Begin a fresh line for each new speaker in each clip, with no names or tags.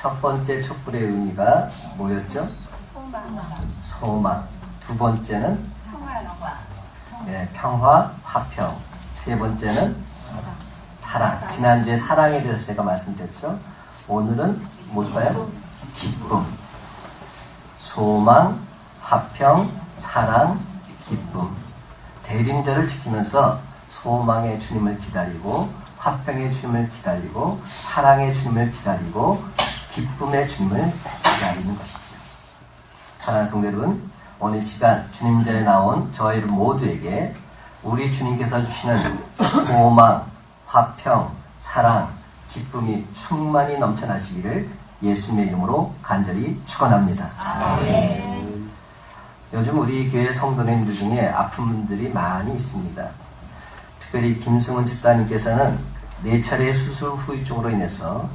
첫 번째 촛불의 의미가 뭐였죠? 소망. 두 번째는 평화, 화평. 세 번째는 사랑. 지난주에 사랑에 대해서 제가 말씀드렸죠. 오늘은 뭘까요? 기쁨. 소망, 화평, 사랑, 기쁨. 대림절을 지키면서 소망의 주님을 기다리고, 화평의 주님을 기다리고, 사랑의 주님을 기다리고, 기쁨의 주님을 기다리는 것이죠. 사랑하는 성도 여러분, 오늘 시간 주님 전에 나온 저희 모두에게 우리 주님께서 주시는 소망, 화평, 사랑, 기쁨이 충만히 넘쳐나시기를 예수님의 이름으로 간절히 축원합니다. 요즘 우리 교회 성도님들 중에 아픈 분들이 많이 있습니다. 특별히 김승훈 집사님께서는 4차례의 수술 후유증으로 인해서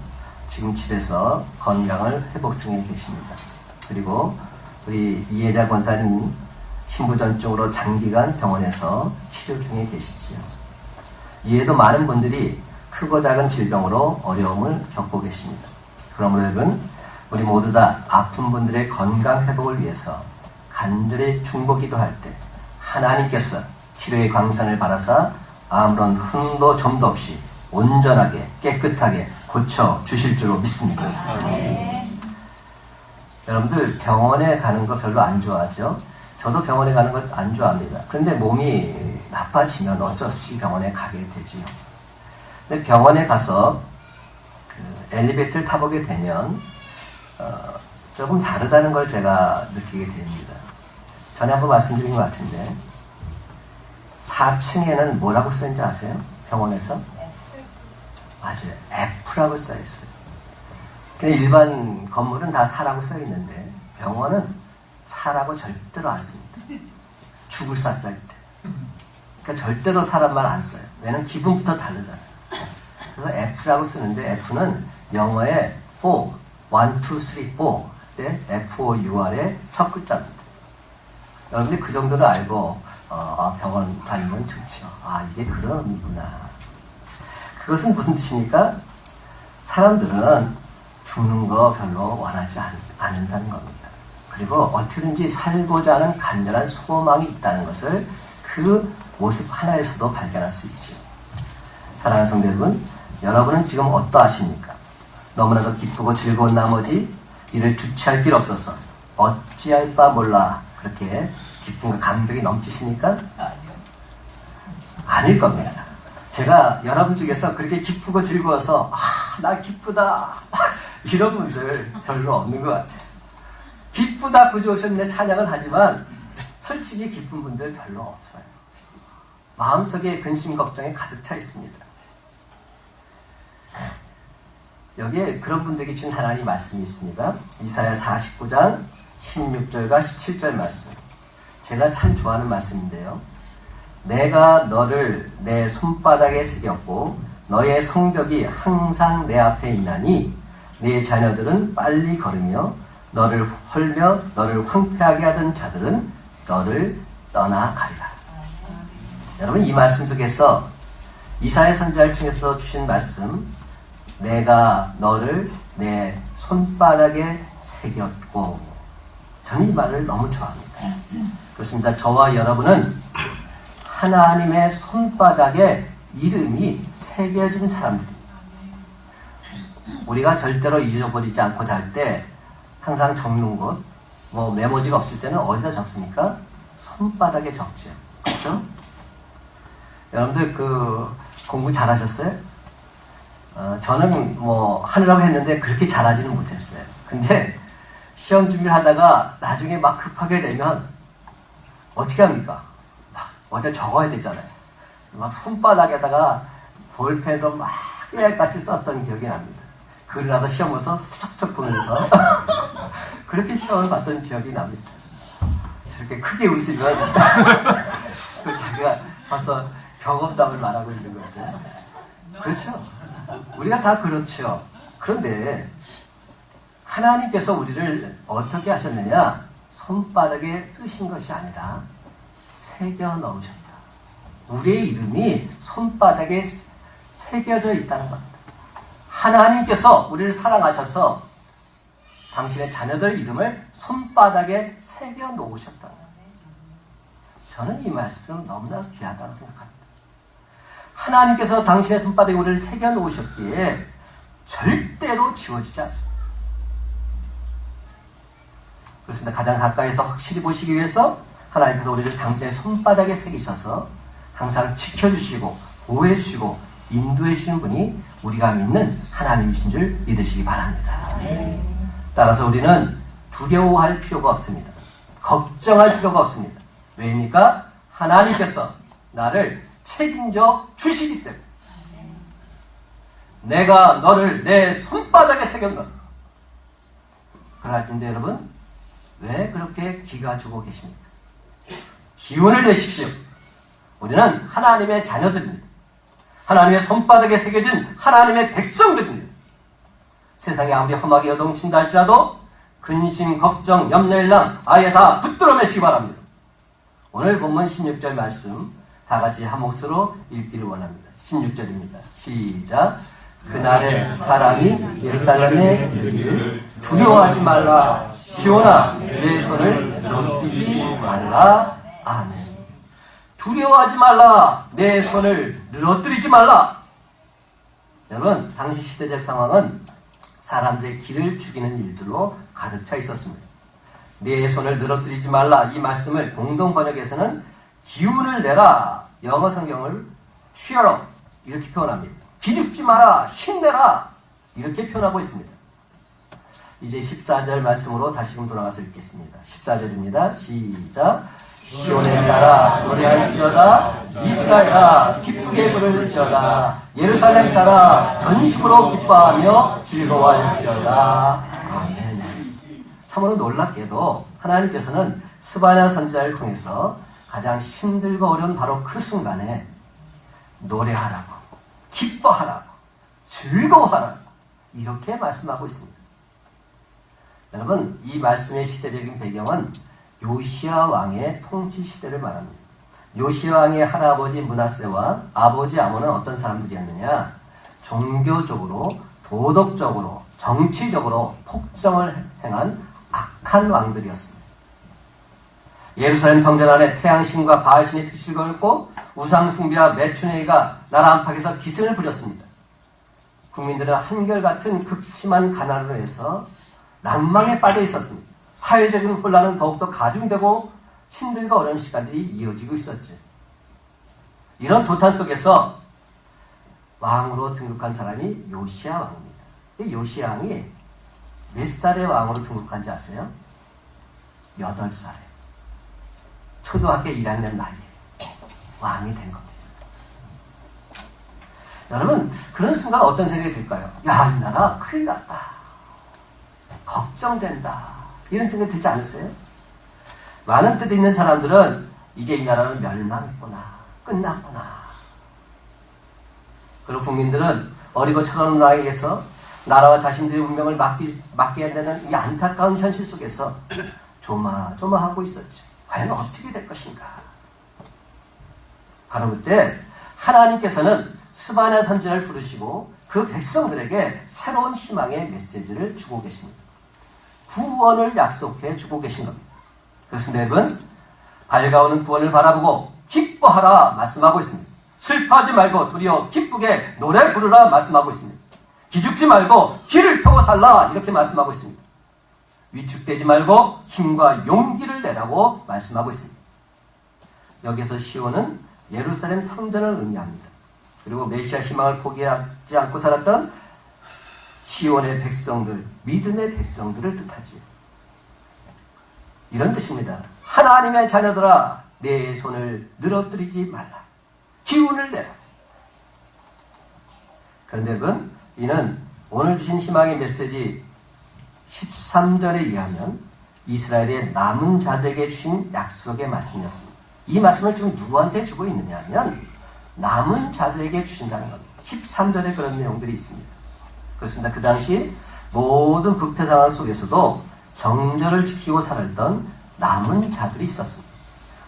지금 집에서 건강을 회복 중에 계십니다. 그리고 우리 이혜자 권사님 신부전증으로 장기간 병원에서 치료 중에 계시지요. 이외에도 많은 분들이 크고 작은 질병으로 어려움을 겪고 계십니다. 그러므로 여러분, 우리 모두 다 아픈 분들의 건강 회복을 위해서 간절히 중보 기도할 때 하나님께서 치료의 광선을 바라사 아무런 흠도 점도 없이 온전하게 깨끗하게 고쳐 주실 줄로 믿습니다. 여러분들 병원에 가는 거 별로 안 좋아하죠? 저도 병원에 가는 거 안 좋아합니다. 그런데 몸이 나빠지면 어쩔 수 없이 병원에 가게 되지요. 근데 병원에 가서 엘리베이터를 타보게 되면 조금 다르다는 걸 제가 느끼게 됩니다. 전에 한번 말씀드린 것 같은데 4층에는 뭐라고 써있는지 아세요? 병원에서? 맞아요. F라고 써있어요. 일반 건물은 다 4라고 써있는데 병원은 4라고 절대로 안 씁니다. 죽을 사자일 때. 그러니까 절대로 4란 말 안 써요. 왜냐면 기분부터 다르잖아요. 그래서 F라고 쓰는데 F는 영어의 4, 1, 2, 3, 4 때 FOUR의 첫 글자입니다. 여러분들이 그 정도를 알고 병원 다니면 좋죠. 이게 그런 의미구나. 그것은 무슨 뜻입니까? 사람들은 죽는 거 별로 원하지 않는다는 겁니다. 그리고 어떻게든지 살고자 하는 간절한 소망이 있다는 것을 그 모습 하나에서도 발견할 수 있죠. 사랑하는 성도 여러분, 여러분은 지금 어떠하십니까? 너무나도 기쁘고 즐거운 나머지 이를 주체할 길 없어서 어찌할 바 몰라 그렇게 기쁨과 감격이 넘치십니까? 아닐 겁니다. 제가 여러분 중에서 그렇게 기쁘고 즐거워서 나 기쁘다 이런 분들 별로 없는 것 같아요. 기쁘다 구주 오셨네 찬양은 하지만 솔직히 기쁜 분들 별로 없어요. 마음속에 근심 걱정이 가득 차 있습니다. 여기에 그런 분들에게 준 하나님 말씀이 있습니다. 이사야 49장 16절과 17절 말씀. 제가 참 좋아하는 말씀인데요. 내가 너를 내 손바닥에 새겼고 너의 성벽이 항상 내 앞에 있나니 네 자녀들은 빨리 걸으며 너를 헐며 너를 황폐하게 하던 자들은 너를 떠나가리라. 여러분, 이 말씀 속에서 이사야 선지자를 통해서 주신 말씀, 내가 너를 내 손바닥에 새겼고, 저는 이 말을 너무 좋아합니다. 그렇습니다. 저와 여러분은 하나님의 손바닥에 이름이 새겨진 사람들입니다. 우리가 절대로 잊어버리지 않고 잘 때 항상 적는 곳, 메모지가 없을 때는 어디다 적습니까? 손바닥에 적죠. 그렇죠? 여러분들 공부 잘하셨어요? 저는 하느라고 했는데 그렇게 잘하지는 못했어요. 근데 시험 준비를 하다가 나중에 막 급하게 내면 어떻게 합니까? 막 어디다 적어야 되잖아요. 막 손바닥에다가 볼펜으로 막 깨알같이 썼던 기억이 납니다. 그러고 나서 시험 보면서 척척 보면서 그렇게 시험을 봤던 기억이 납니다. 저렇게 크게 웃으면 제가 벌써 경험담을 말하고 있는 거죠. 그렇죠? 우리가 다 그렇죠. 그런데 하나님께서 우리를 어떻게 하셨느냐? 손바닥에 쓰신 것이 아니라 새겨 넣으셨다. 우리의 이름이 손바닥에 새겨져 있다는 겁니다. 하나님께서 우리를 사랑하셔서 당신의 자녀들 이름을 손바닥에 새겨 놓으셨다. 저는 이 말씀 너무나 귀하다고 생각합니다. 하나님께서 당신의 손바닥에 우리를 새겨 놓으셨기에 절대로 지워지지 않습니다. 그렇습니다. 가장 가까이서 확실히 보시기 위해서 하나님께서 우리를 당신의 손바닥에 새기셔서 항상 지켜주시고 보호해주시고 인도해주시는 분이 우리가 믿는 하나님이신 줄 믿으시기 바랍니다. 따라서 우리는 두려워할 필요가 없습니다. 걱정할 필요가 없습니다. 왜입니까? 하나님께서 나를 책임져 주시기 때문에. 내가 너를 내 손바닥에 새겼다. 그럴텐데 여러분, 왜 그렇게 기가 죽어 계십니까? 기운을 내십시오. 우리는 하나님의 자녀들입니다. 하나님의 손바닥에 새겨진 하나님의 백성들입니다. 세상이 아무리 험하게 여동친다 할지라도 근심, 걱정, 염려일랑 아예 다 붙들어 매시기 바랍니다. 오늘 본문 16절 말씀 다 같이 한 몫으로 읽기를 원합니다. 16절입니다. 시작. 그날에 사람이 예루살렘에 이르기를 두려워하지 말라. 시온아 내 손을 늘어뜨리지 말라. 아멘. 두려워하지 말라. 내 손을 늘어뜨리지 말라. 여러분, 당시 시대적 상황은 사람들의 길을 죽이는 일들로 가득 차 있었습니다. 내 손을 늘어뜨리지 말라. 이 말씀을 공동 번역에서는 기운을 내라. 영어 성경을 cheer up 이렇게 표현합니다. 기죽지 마라. 힘내라. 이렇게 표현하고 있습니다. 이제 14절 말씀으로 다시금 돌아가서 읽겠습니다. 14절입니다. 시작. 시온에 따라 노래할지어다. 이스라엘아 기쁘게 부를지어다. 예루살렘 따라 전심으로 기뻐하며 즐거워할지어다. 아멘. 참으로 놀랍게도 하나님께서는 스바냐 선지자를 통해서 가장 힘들고 어려운 바로 그 순간에 노래하라고, 기뻐하라고, 즐거워하라고 이렇게 말씀하고 있습니다. 여러분, 이 말씀의 시대적인 배경은 요시야 왕의 통치 시대를 말합니다. 요시야 왕의 할아버지 므낫세와 아버지 아몬은 어떤 사람들이었느냐? 종교적으로, 도덕적으로, 정치적으로 폭정을 행한 악한 왕들이었습니다. 예루살렘 성전 안에 태양신과 바알신이 특실을 걸고 우상숭배와 매춘회의가 나라 안팎에서 기승을 부렸습니다. 국민들은 한결같은 극심한 가난으로 해서 낭망에 빠져 있었습니다. 사회적인 혼란은 더욱더 가중되고 힘들고 어려운 시간들이 이어지고 있었죠. 이런 도탄 속에서 왕으로 등극한 사람이 요시야 왕입니다. 요시야 왕이 몇 살의 왕으로 등극한지 아세요? 8살에. 초등학교 1학년 나이에 왕이 된 겁니다. 여러분, 그런 순간 어떤 생각이 들까요? 야, 이 나라 큰일 났다. 걱정된다. 이런 생각이 들지 않으세요? 많은 뜻 있는 사람들은 이제 이 나라는 멸망했구나. 끝났구나. 그리고 국민들은 어리고 철없는 나이에서 나라와 자신들의 운명을 맡게 되는 이 안타까운 현실 속에서 조마조마하고 있었지. 과연 어떻게 될 것인가? 바로 그때 하나님께서는 스바냐 선지자를 부르시고 그 백성들에게 새로운 희망의 메시지를 주고 계십니다. 구원을 약속해 주고 계신 겁니다. 그래서 여러분, 밝아오는 구원을 바라보고 기뻐하라 말씀하고 있습니다. 슬퍼하지 말고 도리어 기쁘게 노래 부르라 말씀하고 있습니다. 기죽지 말고 길을 펴고 살라 이렇게 말씀하고 있습니다. 위축되지 말고 힘과 용기를 내라고 말씀하고 있습니다. 여기서 시온은 예루살렘 성전을 의미합니다. 그리고 메시아 희망을 포기하지 않고 살았던 시온의 백성들, 믿음의 백성들을 뜻하지요. 이런 뜻입니다. 하나님의 자녀들아, 내 손을 늘어뜨리지 말라. 기운을 내라. 그런데 여러분, 이는 오늘 주신 희망의 메시지 13절에 의하면 이스라엘의 남은 자들에게 주신 약속의 말씀이었습니다. 이 말씀을 지금 누구한테 주고 있느냐 하면 남은 자들에게 주신다는 겁니다. 13절에 그런 내용들이 있습니다. 그렇습니다. 그 당시 모든 부패 상황 속에서도 정절을 지키고 살았던 남은 자들이 있었습니다.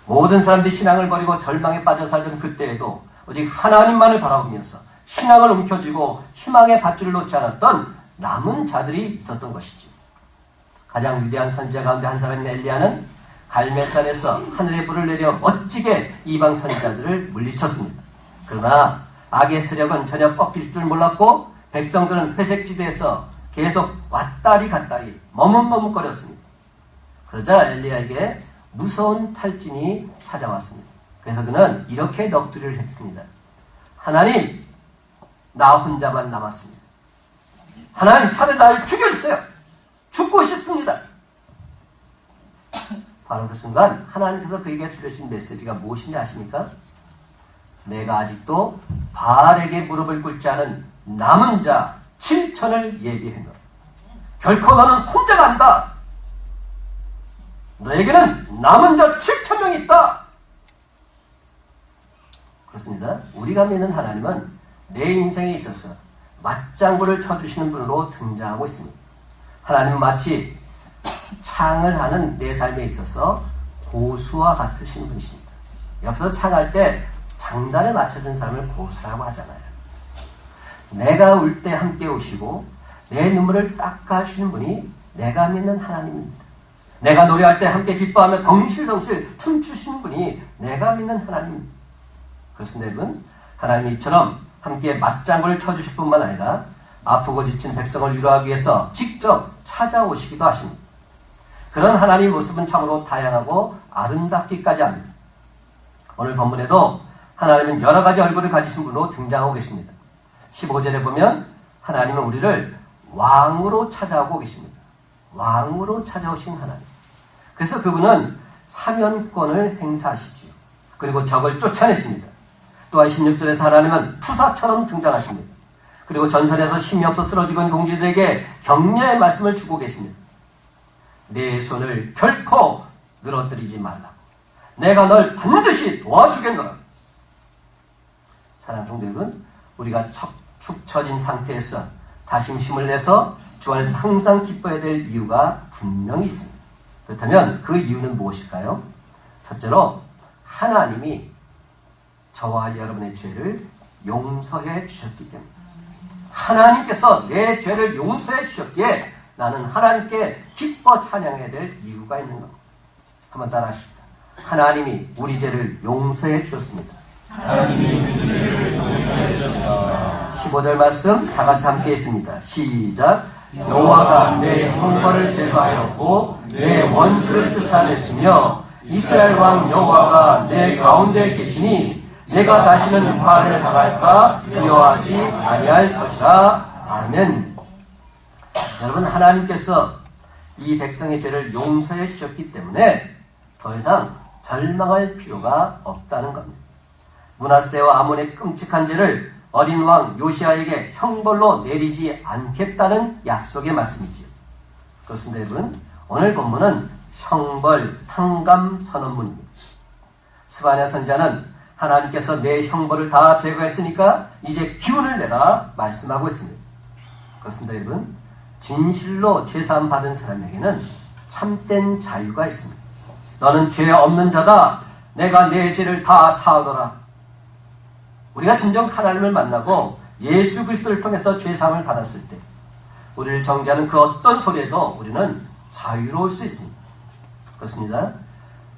모든 사람들이 신앙을 버리고 절망에 빠져 살던 그때에도 오직 하나님만을 바라보면서 신앙을 움켜쥐고 희망의 밧줄을 놓지 않았던 남은 자들이 있었던 것이지. 가장 위대한 선지자 가운데 한 사람인 엘리야는 갈멜산에서 하늘의 불을 내려 멋지게 이방 선지자들을 물리쳤습니다. 그러나 악의 세력은 전혀 꺾일 줄 몰랐고 백성들은 회색지대에서 계속 왔다리 갔다리 머뭇머뭇거렸습니다. 그러자 엘리야에게 무서운 탈진이 찾아왔습니다. 그래서 그는 이렇게 넋두리를 했습니다. 하나님, 나 혼자만 남았습니다. 하나님, 차라리 나를 죽여주세요. 죽고 싶습니다. 바로 그 순간 하나님께서 그에게 주신 메시지가 무엇인지 아십니까? 내가 아직도 바알에게 무릎을 꿇지 않은 남은 자 7천을 예비해놓아. 결코 너는 혼자가 아니다. 너에게는 남은 자 7천 명이 있다. 그렇습니다. 우리가 믿는 하나님은 내 인생에 있어서 맞장구를 쳐주시는 분으로 등장하고 있습니다. 하나님은 마치 창을 하는 내 삶에 있어서 고수와 같으신 분이십니다. 옆에서 창할 때 장단에 맞춰준 사람을 고수라고 하잖아요. 내가 울 때 함께 우시고 내 눈물을 닦아주시는 분이 내가 믿는 하나님입니다. 내가 노래할 때 함께 기뻐하며 덩실덩실 춤추시는 분이 내가 믿는 하나님입니다. 그렇습니다, 여러분. 하나님이 이처럼 함께 맞장구를 쳐주실 뿐만 아니라 아프고 지친 백성을 위로하기 위해서 직접 찾아오시기도 하십니다. 그런 하나님의 모습은 참으로 다양하고 아름답기까지 합니다. 오늘 본문에도 하나님은 여러 가지 얼굴을 가지신 분으로 등장하고 계십니다. 15절에 보면 하나님은 우리를 왕으로 찾아오고 계십니다. 왕으로 찾아오신 하나님. 그래서 그분은 사면권을 행사하시지요. 그리고 적을 쫓아냈습니다. 또한 16절에서 하나님은 투사처럼 등장하십니다. 그리고 전선에서 힘이 없어 쓰러지고 있는 동지들에게 격려의 말씀을 주고 계십니다. 내 손을 결코 늘어뜨리지 말라고. 내가 널 반드시 도와주겠노라. 사랑하는 성도 여러분, 우리가 축 처진 상태에서 다시 힘을 내서 주 안에서 항상 기뻐해야 될 이유가 분명히 있습니다. 그렇다면 그 이유는 무엇일까요? 첫째로 하나님이 저와 여러분의 죄를 용서해 주셨기 때문에, 하나님께서 내 죄를 용서해 주셨기에 나는 하나님께 기뻐 찬양해야 될 이유가 있는 겁니다. 한번 따라 하십시다. 하나님이 우리 죄를 용서해 주셨습니다. 하나님이 우리 죄를 용서해 주셨습니다. 15절 말씀 다 같이 함께 했습니다. 시작. 여호와가 내 형벌을 제거하였고 내 원수를 쫓아냈으며 이스라엘 왕 여호와가 내 가운데 계시니 내가 다시는 화를 당할까 두려워하지 아니할 것이라. 아멘. 여러분, 하나님께서 이 백성의 죄를 용서해 주셨기 때문에 더 이상 절망할 필요가 없다는 겁니다. 므낫세와 아몬의 끔찍한 죄를 어린 왕 요시아에게 형벌로 내리지 않겠다는 약속의 말씀이지요. 그렇습니다, 여러분. 오늘 본문은 형벌 탕감 선언문입니다. 스바냐 선지자는 하나님께서 내 형벌을 다 제거했으니까 이제 기운을 내라 말씀하고 있습니다. 그렇습니다, 여러분. 진실로 죄사함 받은 사람에게는 참된 자유가 있습니다. 너는 죄 없는 자다. 내가 내 죄를 다 사하노라. 우리가 진정 하나님을 만나고 예수 그리스도를 통해서 죄사함을 받았을 때 우리를 정죄하는 그 어떤 소리에도 우리는 자유로울 수 있습니다. 그렇습니다.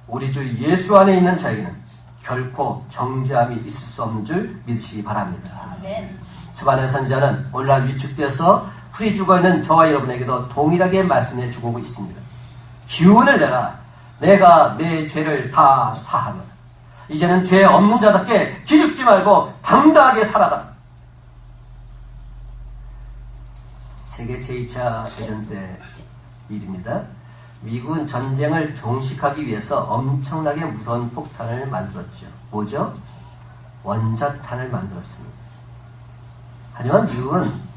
우리 주 예수 안에 있는 자에게는 결코 정죄함이 있을 수 없는 줄 믿으시기 바랍니다. 스바냐 선지자는 오늘날 위축되어서 풀이 죽어있는 저와 여러분에게도 동일하게 말씀해 주고 있습니다. 기운을 내라. 내가 내 죄를 다 사하노라. 이제는 죄 없는 자답게 기죽지 말고 당당하게 살아라. 세계 제2차 대전 때 일입니다. 미국은 전쟁을 종식하기 위해서 엄청나게 무서운 폭탄을 만들었죠. 뭐죠? 원자탄을 만들었습니다. 하지만 미국은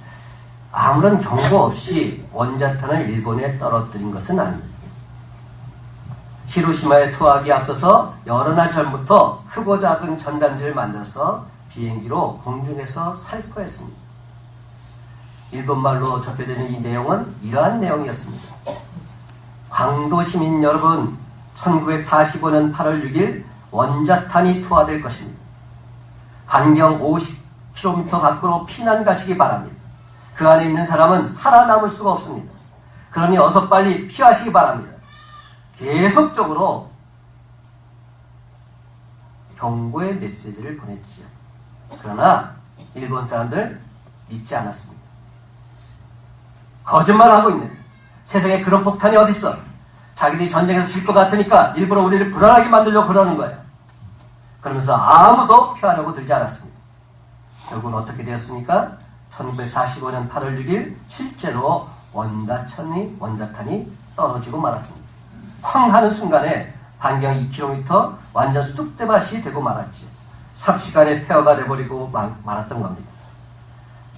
아무런 경고 없이 원자탄을 일본에 떨어뜨린 것은 아닙니다. 히로시마에 투하하기에 앞서서 여러 날 전부터 크고 작은 전단지를 만들어서 비행기로 공중에서 살포했습니다. 일본말로 적혀되는 이 내용은 이러한 내용이었습니다. 광도 시민 여러분, 1945년 8월 6일 원자탄이 투하될 것입니다. 반경 50km 밖으로 피난 가시기 바랍니다. 그 안에 있는 사람은 살아남을 수가 없습니다. 그러니 어서 빨리 피하시기 바랍니다. 계속적으로 경고의 메시지를 보냈지요. 그러나 일본 사람들 믿지 않았습니다. 거짓말하고 있네. 세상에 그런 폭탄이 어딨어. 자기들이 전쟁에서 질 것 같으니까 일부러 우리를 불안하게 만들려고 그러는 거예요. 그러면서 아무도 피하려고 들지 않았습니다. 결국은 어떻게 되었습니까? 1945년 8월 6일 실제로 원자탄이 떨어지고 말았습니다. 쾅 하는 순간에 반경 2km 완전 쑥대밭이 되고 말았지. 삽시간에 폐허가 돼버리고 말았던 겁니다.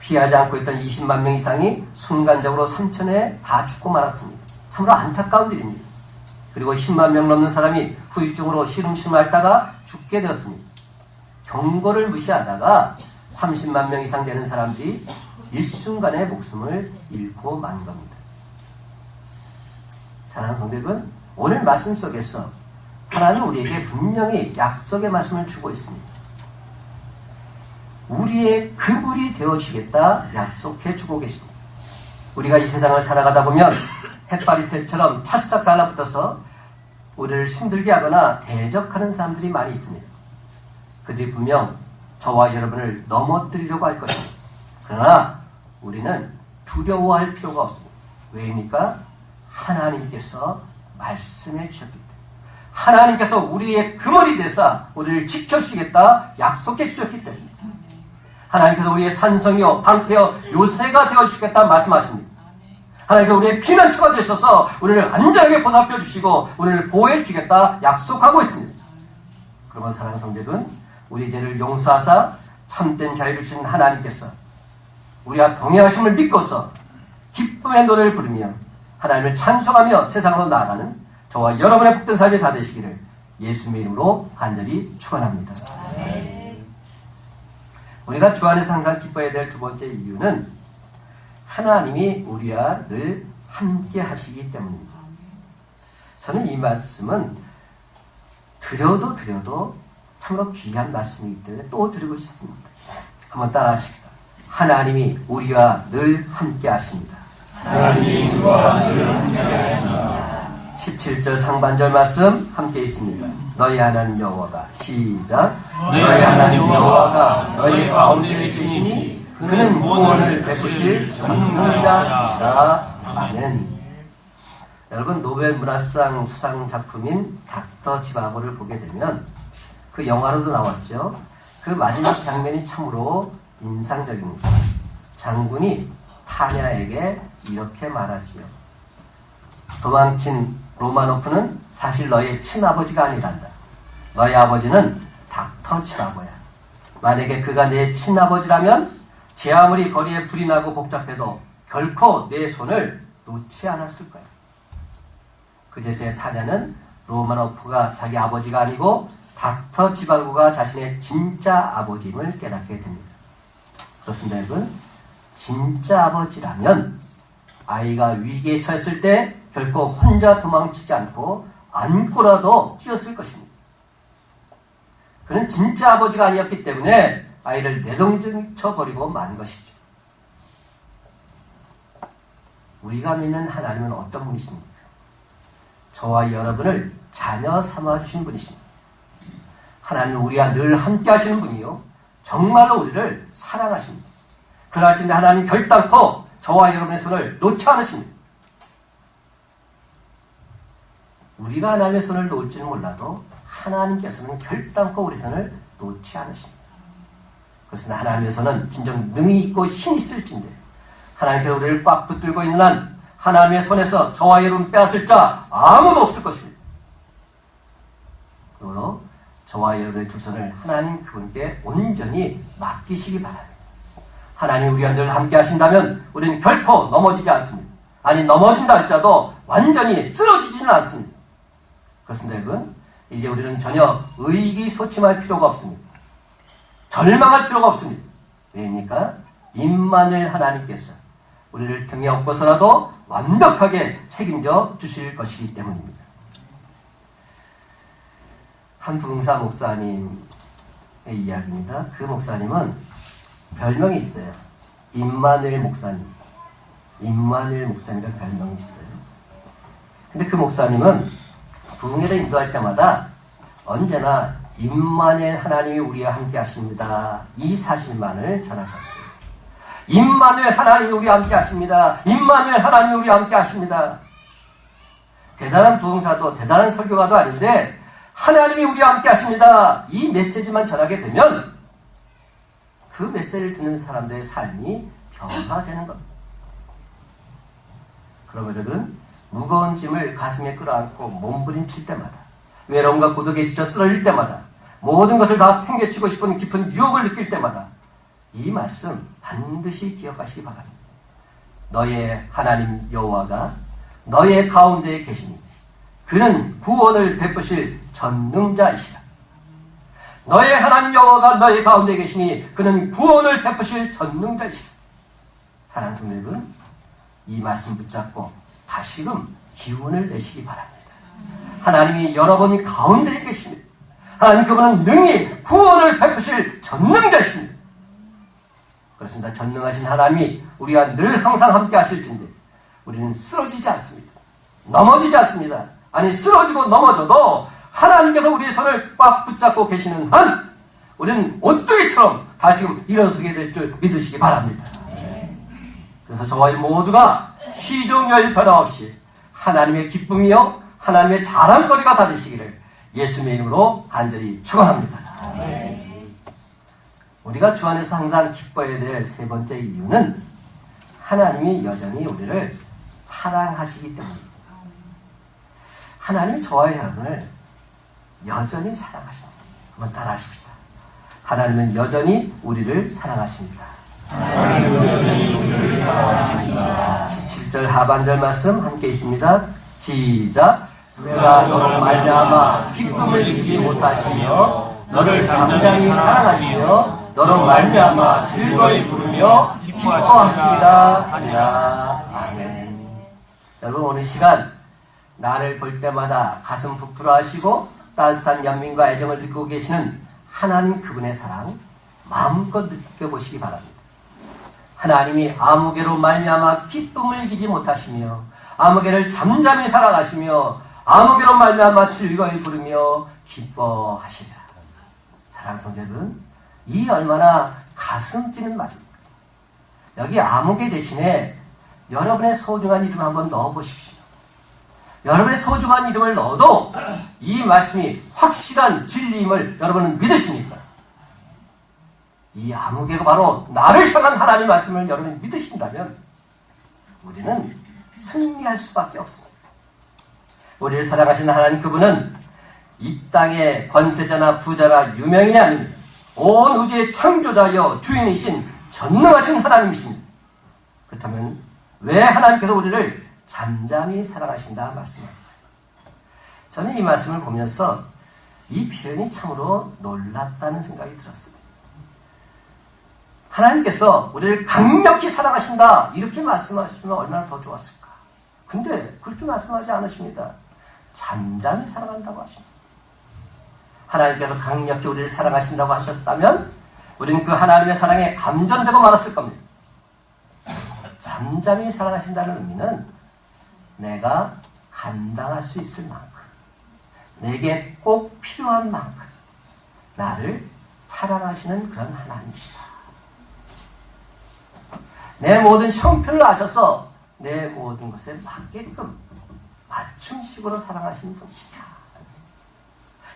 피하지 않고 있던 20만 명 이상이 순간적으로 삼천에 다 죽고 말았습니다. 참으로 안타까운 일입니다. 그리고 10만 명 넘는 사람이 후유증으로 시름시름 앓다가 죽게 되었습니다. 경고를 무시하다가 30만 명 이상 되는 사람들이 일순간에 목숨을 잃고 만 겁니다. 사랑하는 성도 여러분, 오늘 말씀 속에서 하나님은 우리에게 분명히 약속의 말씀을 주고 있습니다. 우리의 그물이 되어주겠다 약속해 주고 계십니다. 우리가 이 세상을 살아가다 보면 햇바리털처럼 찰싹 달라붙어서 우리를 힘들게 하거나 대적하는 사람들이 많이 있습니다. 그들이 분명 저와 여러분을 넘어뜨리려고 할 것입니다. 그러나 우리는 두려워할 필요가 없습니다. 왜입니까? 하나님께서 말씀해 주셨기 때문에. 하나님께서 우리의 그물이 되사 우리를 지켜주시겠다 약속해 주셨기 때문에. 하나님께서 우리의 산성이요 방패요 요새가 되어주시겠다 말씀하십니다. 하나님께서 우리의 피난처가 되셔서 우리를 안전하게 보살펴 주시고 우리를 보호해 주겠다 약속하고 있습니다. 그러면 사랑하는 성도들은 우리 죄를 용서하사 참된 자유를 주신 하나님께서 우리와 동행하심을 믿고서 기쁨의 노래를 부르며 하나님을 찬송하며 세상으로 나아가는 저와 여러분의 복된 삶이 다 되시기를 예수님의 이름으로 간절히 축원합니다. 우리가 주 안에서 항상 기뻐해야 될 두 번째 이유는 하나님이 우리와 늘 함께 하시기 때문입니다. 저는 이 말씀은 드려도 참으로 귀한 말씀이기 때문에 또 드리고 싶습니다. 한번 따라 하십시다. 하나님이 우리와 늘 함께 하십니다.
하나님이 우리와 늘 함께 하십니다.
17절 상반절 말씀 함께 있습니다. 너희 하나님 여호와가 시작. 너희 하나님 여호와가 너희 가운데 계시니 그는 구원을 베푸실 전능이라. 아멘. 여러분, 노벨 문학상 수상 작품인 닥터 지바고를 보게 되면 그 영화로도 나왔죠. 그 마지막 장면이 참으로 인상적입니다. 장군이 타냐에게 이렇게 말하지요. 도망친 로마노프는 사실 너의 친아버지가 아니란다. 너의 아버지는 닥터 지바고야. 만약에 그가 내 친아버지라면 제 아무리 거리에 불이 나고 복잡해도 결코 내 손을 놓지 않았을 거야. 그제서야 타냐는 로마노프가 자기 아버지가 아니고 닥터 지바고가 자신의 진짜 아버지임을 깨닫게 됩니다. 그렇습니다, 여러분. 진짜 아버지라면 아이가 위기에 처했을 때 결코 혼자 도망치지 않고 안고라도 뛰었을 것입니다. 그는 진짜 아버지가 아니었기 때문에 아이를 내동쳐버리고 만 것이죠. 우리가 믿는 하나님은 어떤 분이십니까? 저와 여러분을 자녀 삼아주신 분이십니다. 하나님은 우리와 늘 함께 하시는 분이요 정말로 우리를 사랑하십니다. 그날쯤에 하나님 결단코 저와 여러분의 손을 놓지 않으십니다. 우리가 하나님의 손을 놓을지는 몰라도 하나님께서는 결단코 우리 손을 놓지 않으십니다. 그렇습니다. 하나님의 손은 진정 능이 있고 힘이 있을진데 하나님께서 우리를 꽉 붙들고 있는 한 하나님의 손에서 저와 여러분 빼앗을 자 아무도 없을 것입니다. 그러므로 저와 여러분의 두 손을 하나님 그분께 온전히 맡기시기 바랍니다. 하나님 우리와 늘 함께 하신다면 우리는 결코 넘어지지 않습니다. 아니 넘어진다 할지라도 완전히 쓰러지지는 않습니다. 그렇습니다, 여러분. 이제 우리는 전혀 의기소침할 필요가 없습니다. 절망할 필요가 없습니다. 왜입니까? 임마누엘 하나님께서 우리를 등에 업고서라도 완벽하게 책임져 주실 것이기 때문입니다. 한 부흥사 목사님의 이야기입니다. 그 목사님은 별명이 있어요. 임마누엘 목사님. 임마누엘 목사님이라는 별명이 있어요. 근데 그 목사님은 부흥회를 인도할 때마다 언제나 임마누엘 하나님이 우리와 함께 하십니다. 이 사실만을 전하셨어요. 임마누엘 하나님이 우리와 함께 하십니다. 임마누엘 하나님이 우리와 함께 하십니다. 대단한 부흥사도 대단한 설교가도 아닌데 하나님이 우리와 함께 하십니다. 이 메시지만 전하게 되면 그 메시지를 듣는 사람들의 삶이 변화되는 겁니다. 그러면은 무거운 짐을 가슴에 끌어안고 몸부림칠 때마다, 외로움과 고독에 지쳐 쓰러질 때마다, 모든 것을 다 팽개치고 싶은 깊은 유혹을 느낄 때마다 이 말씀 반드시 기억하시기 바랍니다. 너의 하나님 여호와가 너의 가운데에 계시니 그는 구원을 베푸실 전능자이시라. 너의 하나님 여호와가 너의 가운데에 계시니 그는 구원을 베푸실 전능자이시라. 사랑하는 성도 여러분, 이 말씀 붙잡고 다시금 기운을 내시기 바랍니다. 하나님이 여러분 가운데에 계십니다. 하나님 그분은 능히 구원을 베푸실 전능자이십니다. 그렇습니다. 전능하신 하나님이 우리와 늘 항상 함께 하실진데 우리는 쓰러지지 않습니다. 넘어지지 않습니다. 아니 쓰러지고 넘어져도 하나님께서 우리의 손을 꽉 붙잡고 계시는 한 우리는 오뚜기처럼 다시금 일어서게 될 줄 믿으시기 바랍니다. 그래서 저와 모두가 시종열 변함없이 하나님의 기쁨이요 하나님의 자랑거리가 다 되시기를 예수님의 이름으로 간절히 축원합니다. 우리가 주 안에서 항상 기뻐해야 될 세 번째 이유는 하나님이 여전히 우리를 사랑하시기 때문입니다. 하나님이 저와 여러분을 여전히 사랑하십니다. 한번 따라 하십시다. 하나님은 여전히 우리를 사랑하십니다.
하나님은 여전히 우리를 사랑하십니다.
17절 하반절 말씀 함께 있습니다. 시작. 내가 너로 말미암아 기쁨을 이기지 못하시며 너를 잠잠히 사랑하시며 너로 말미암아 즐거이 부르며 기뻐하시리라 하리라. 아멘. 여러분 오늘 시간 나를 볼 때마다 가슴 부풀어하시고 따뜻한 연민과 애정을 느끼고 계시는 하나님 그분의 사랑 마음껏 느껴보시기 바랍니다. 하나님이 아무개로 말미암아 기쁨을 이기지 못하시며 아무개를 잠잠히 살아가시며 아무개로 말미암아 즐거이 부르며 기뻐하시리라. 사랑하는 성도 여러분, 이 얼마나 가슴 찌는 말입니다. 여기 아무개 대신에 여러분의 소중한 이름을 한번 넣어보십시오. 여러분의 소중한 이름을 넣어도 이 말씀이 확실한 진리임을 여러분은 믿으십니까? 이 아무개가 바로 나를 향한 하나님 말씀을 여러분이 믿으신다면 우리는 승리할 수밖에 없습니다. 우리를 사랑하시는 하나님 그분은 이 땅의 권세자나 부자나 유명인이 아닙니다. 온 우주의 창조자여 주인이신 전능하신 하나님이십니다. 그렇다면 왜 하나님께서 우리를 잠잠히 사랑하신다 말씀합니다. 저는 이 말씀을 보면서 이 표현이 참으로 놀랍다는 생각이 들었습니다. 하나님께서 우리를 강력히 사랑하신다 이렇게 말씀하시면 얼마나 더 좋았을까. 근데 그렇게 말씀하지 않으십니다. 잠잠히 사랑한다고 하십니다. 하나님께서 강력히 우리를 사랑하신다고 하셨다면 우리는 그 하나님의 사랑에 감전되고 말았을 겁니다. 잠잠히 사랑하신다는 의미는 내가 감당할 수 있을 만큼, 내게 꼭 필요한 만큼 나를 사랑하시는 그런 하나님이시다. 내 모든 형편을 아셔서 내 모든 것에 맞게끔 맞춤식으로 사랑하시는 분이시다.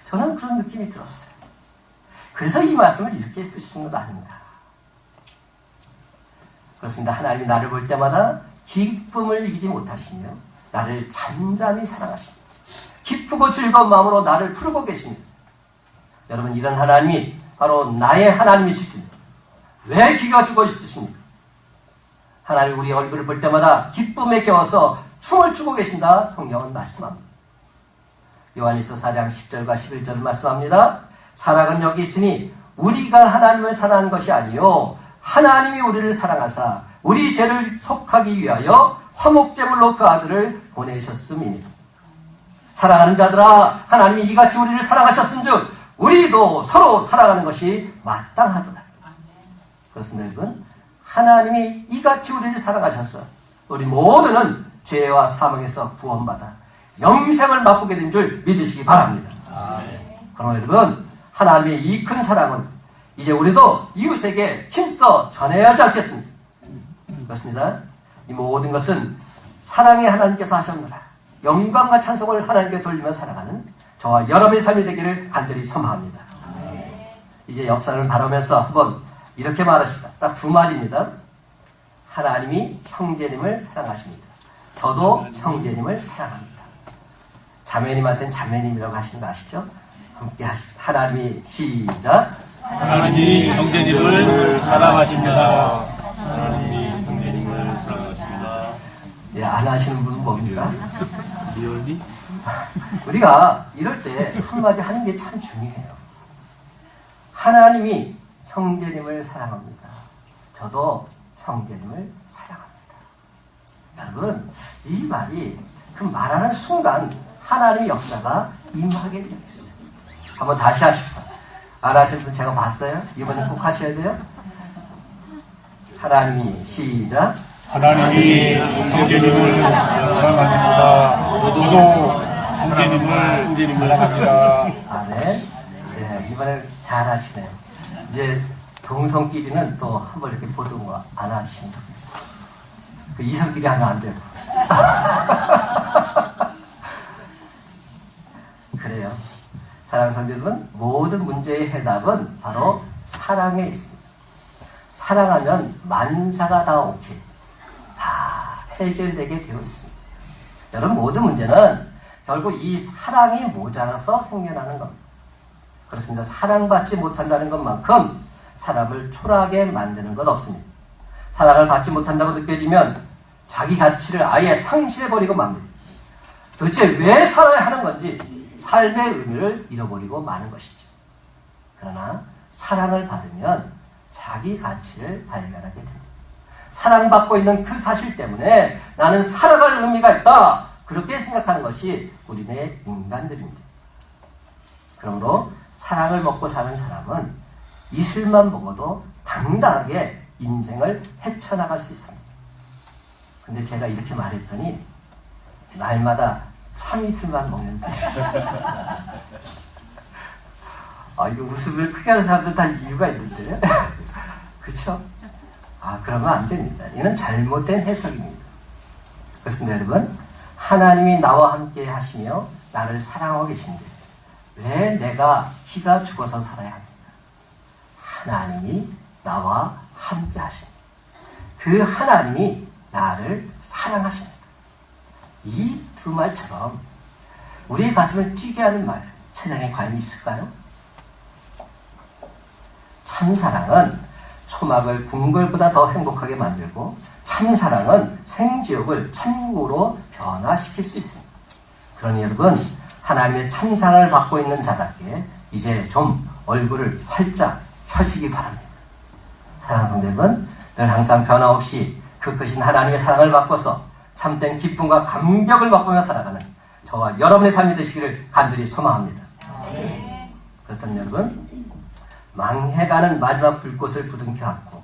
저는 그런 느낌이 들었어요. 그래서 이 말씀을 이렇게 쓰시는 것 아닌가. 그렇습니다. 하나님이 나를 볼 때마다 기쁨을 이기지 못하시며 나를 잠잠히 사랑하십니다. 기쁘고 즐거운 마음으로 나를 부르고 계십니다. 여러분 이런 하나님이 바로 나의 하나님이실지입니다. 왜 귀가 죽어 있으십니까? 하나님 우리 얼굴을 볼 때마다 기쁨에 겨워서 춤을 추고 계신다 성경은 말씀합니다. 요한일서 4장 10절과 11절을 말씀합니다. 사랑은 여기 있으니 우리가 하나님을 사랑한 것이 아니요 하나님이 우리를 사랑하사 우리 죄를 속하기 위하여 화목제물로 그 아들을 보내셨음이니 사랑하는 자들아 하나님이 이같이 우리를 사랑하셨은즉 우리도 서로 사랑하는 것이 마땅하도다. 그렇습니다 여러분. 하나님이 이같이 우리를 사랑하셔서 우리 모두는 죄와 사망에서 구원받아 영생을 맛보게 된 줄 믿으시기 바랍니다. 그러나 여러분, 하나님의 이 큰 사랑은 이제 우리도 이웃에게 힘써 전해야 하지 않겠습니까? 그렇습니다. 이 모든 것은 사랑의 하나님께서 하셨노라. 영광과 찬송을 하나님께 돌리며 살아가는 저와 여러분의 삶이 되기를 간절히 소망합니다. 이제 옆사람을 바라보면서 한번 이렇게 말하십니다. 딱 두 마디입니다. 하나님이 형제님을 사랑하십니다. 저도 형제님을 사랑합니다. 자매님한테는 자매님이라고 하시는 거 아시죠? 함께 하십니다. 하나님이 시작.
하나님이 형제님을 사랑하십니다. 하나님이 형제님을 사랑하십니다.
예, 안 하시는 분은 뭡니까?
리얼리?
우리가 이럴 때 한마디 하는 게 참 중요해요. 하나님이 형제님을 사랑합니다. 저도 형제님을 사랑합니다. 여러분, 이 말이 그 말하는 순간 하나님의 역사가 임하게 되어 있어요. 한번 다시 하십시오. 안 하신 분 제가 봤어요? 이번엔 꼭 하셔야 돼요. 하나님이 시작.
하나님이 형제님을 사랑하십니다. 저도 형제님을 사랑합니다.
아, 네. 네, 이번엔 잘 하시네요. 이제 동성끼리는 또 한번 이렇게 보통 안 하시면 좋겠어요. 그 이성끼리 하면 안 되고. 그래요. 사랑하는 성도 여러분, 모든 문제의 해답은 바로 사랑에 있습니다. 사랑하면 만사가 다 오케이. 다 해결되게 되어 있습니다. 여러분, 모든 문제는 결국 이 사랑이 모자라서 생겨나는 겁니다. 그렇습니다. 사랑받지 못한다는 것만큼 사람을 초라하게 만드는 것 없습니다. 사랑을 받지 못한다고 느껴지면 자기 가치를 아예 상실해버리고 맙니다. 도대체 왜 살아야 하는 건지 삶의 의미를 잃어버리고 마는 것이죠. 그러나 사랑을 받으면 자기 가치를 발견하게 됩니다. 사랑받고 있는 그 사실 때문에 나는 살아갈 의미가 있다. 그렇게 생각하는 것이 우리네 인간들입니다. 그러므로 사랑을 먹고 사는 사람은 이슬만 먹어도 당당하게 인생을 헤쳐나갈 수 있습니다. 근데 제가 이렇게 말했더니 날마다 참이슬만 먹는다. 이거 웃음을 크게 하는 사람들 다 이유가 있는데. 그렇죠? 그러면 안 됩니다. 이는 잘못된 해석입니다. 그렇습니다, 여러분. 하나님이 나와 함께 하시며 나를 사랑하고 계신데 왜 내가 피가 죽어서 살아야 합니까? 하나님이 나와 함께 하십니다. 그 하나님이 나를 사랑하십니다. 이 두 말처럼 우리의 가슴을 뛰게 하는 말, 세상에 과연 있을까요? 참사랑은 초막을 궁궐보다 더 행복하게 만들고 참사랑은 생지옥을 천국으로 변화시킬 수 있습니다. 그러니 여러분, 하나님의 참사랑을 받고 있는 자답게 이제 좀 얼굴을 활짝 펴시기 바랍니다. 사랑하는 성도 여러분, 늘 항상 변함없이 그 크신 하나님의 사랑을 받고서 참된 기쁨과 감격을 맛보며 살아가는 저와 여러분의 삶이 되시기를 간절히 소망합니다. 그렇다면 여러분, 망해가는 마지막 불꽃을 부둥켜 안고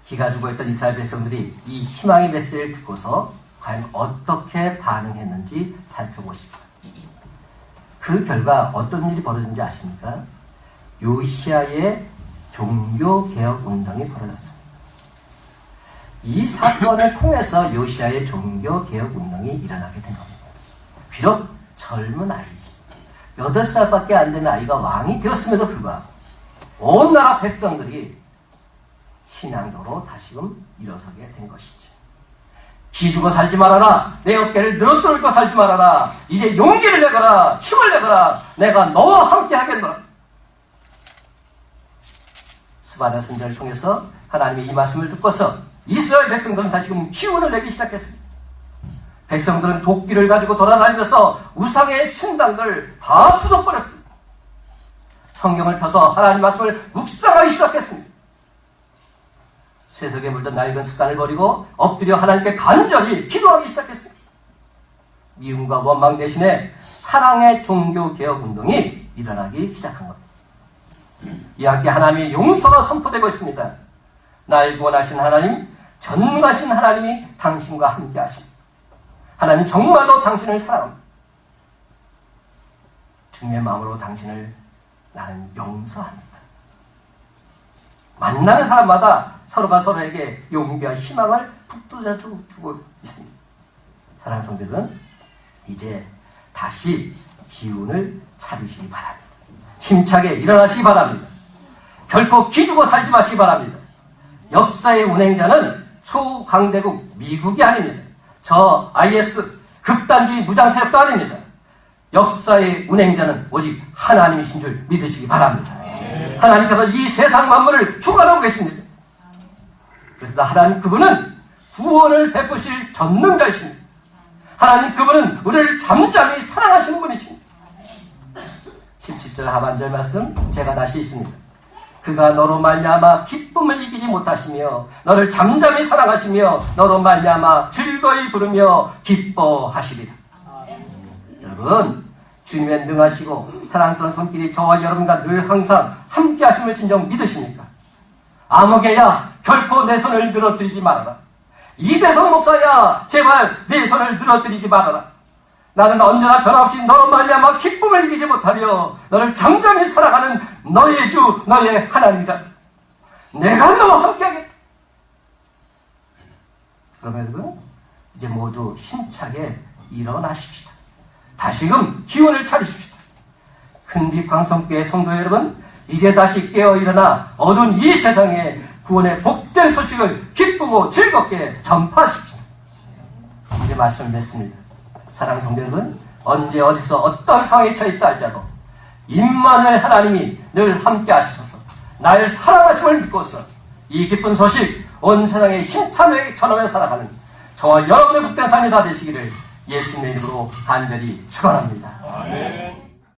기가 죽어있던 이스라엘 백성들이 이 희망의 메시지를 듣고서 과연 어떻게 반응했는지 살펴보십시오. 그 결과 어떤 일이 벌어진지 아십니까? 요시아의 종교개혁 운동이 벌어졌습니다. 이 사건을 통해서 요시아의 종교개혁 운동이 일어나게 된 겁니다. 비록 젊은 아이, 8살밖에 안 되는 아이가 왕이 되었음에도 불구하고 온 나라 백성들이 신앙도로 다시금 일어서게 된 것이죠. 기죽어 살지 말아라. 내 어깨를 늘어뜨리고 살지 말아라. 이제 용기를 내거라. 힘을 내거라. 내가 너와 함께 하겠노라. 스바냐 선지자를 통해서 하나님의 이 말씀을 듣고서 이스라엘 백성들은 다시금 기운을 내기 시작했습니다. 백성들은 도끼를 가지고 돌아다니면서 우상의 신당들 다 부숴버렸습니다. 성경을 펴서 하나님 말씀을 묵상하기 시작했습니다. 세속에 물든 낡은 습관을 버리고 엎드려 하나님께 간절히 기도하기 시작했습니다. 미움과 원망 대신에 사랑의 종교개혁 운동이 일어나기 시작한 겁니다. 이와 함께 하나님의 용서가 선포되고 있습니다. 날 구원하신 하나님, 전능하신 하나님이 당신과 함께 하십니다. 하나님 정말로 당신을 사랑합니다. 주님의 마음으로 당신을 나는 용서합니다. 만나는 사람마다 서로가 서로에게 용기와 희망을 북돋아 주고 있습니다. 사랑하는 성도들은 이제 다시 기운을 차리시기 바랍니다. 힘차게 일어나시기 바랍니다. 결코 기죽어 살지 마시기 바랍니다. 역사의 운행자는 초강대국 미국이 아닙니다. 저 IS 극단주의 무장세력도 아닙니다. 역사의 운행자는 오직 하나님이신 줄 믿으시기 바랍니다. 하나님께서 이 세상 만물을 주관하고 계십니다. 그래서 하나님 그분은 구원을 베푸실 전능자이십니다. 하나님 그분은 우리를 잠잠히 사랑하시는 분이십니다. 17절 하반절 말씀 제가 다시 있습니다. 그가 너로 말미암아 기쁨을 이기지 못하시며 너를 잠잠히 사랑하시며 너로 말미암아 즐거이 부르며 기뻐하시리라. 여러분, 주님의 능하시고 사랑스러운 손길이 저와 여러분과 늘 항상 함께 하심을 진정 믿으십니까? 아무개야 결코 내 손을 늘어뜨리지 말아라. 이대성 목사야 제발 내 손을 늘어뜨리지 말아라. 나는 언제나 변함없이 너로 말미암아 기쁨을 이기지 못하려 너를 잠잠히 살아가는 너의 주 너의 하나님이다. 내가 너와 함께하겠다. 그러면 여러분 이제 모두 힘차게 일어나십시다. 다시금 기운을 차리십시다. 큰빛 광성교회 성도 여러분, 이제 다시 깨어 일어나 어두운 이 세상에 구원의 복된 소식을 기쁘고 즐겁게 전파하십시다. 이제 말씀을 맺습니다. 사랑하는 성도 여러분, 언제 어디서 어떤 상황에 처했다 할지라도 임마누엘 하나님이 늘 함께 하시소서. 날 사랑하심을 믿고서 이 기쁜 소식 온 세상에 힘차게 전하며 살아가는 저와 여러분의 복된 삶이 다 되시기를 예수님의 이름으로 간절히 축원합니다.
아멘.